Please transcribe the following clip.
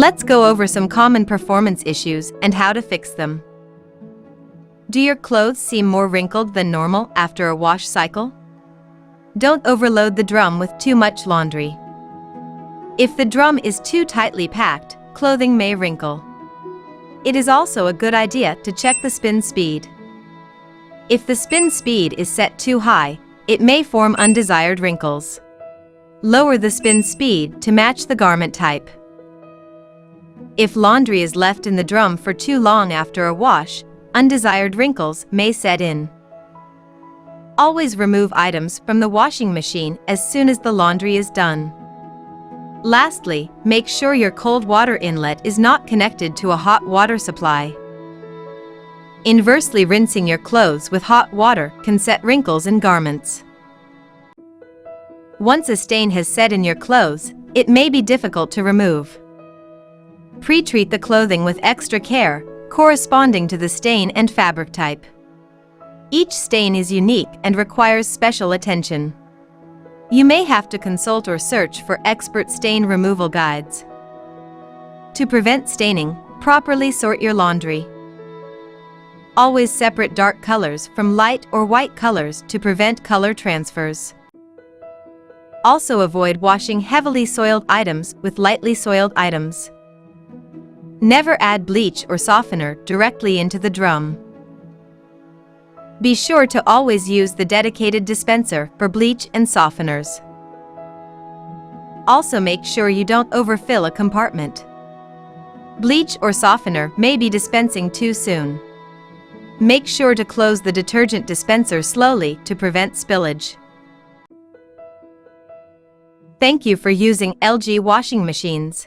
Let's go over some common performance issues and how to fix them. Do your clothes seem more wrinkled than normal after a wash cycle? Don't overload the drum with too much laundry. If the drum is too tightly packed, clothing may wrinkle. It is also a good idea to check the spin speed. If the spin speed is set too high, it may form undesired wrinkles. Lower the spin speed to match the garment type. If laundry is left in the drum for too long after a wash, undesired wrinkles may set in. Always remove items from the washing machine as soon as the laundry is done. Lastly, make sure your cold water inlet is not connected to a hot water supply. Inversely rinsing your clothes with hot water can set wrinkles in garments. Once a stain has set in your clothes, it may be difficult to remove. Pre-treat the clothing with extra care, corresponding to the stain and fabric type. Each stain is unique and requires special attention. You may have to consult or search for expert stain removal guides. To prevent staining, properly sort your laundry. Always separate dark colors from light or white colors to prevent color transfers. Also avoid washing heavily soiled items with lightly soiled items. Never add bleach or softener directly into the drum. Be sure to always use the dedicated dispenser for bleach and softeners. Also make sure you don't overfill a compartment. Bleach or softener may be dispensing too soon. Make sure to close the detergent dispenser slowly to prevent spillage. Thank you for using LG washing machines.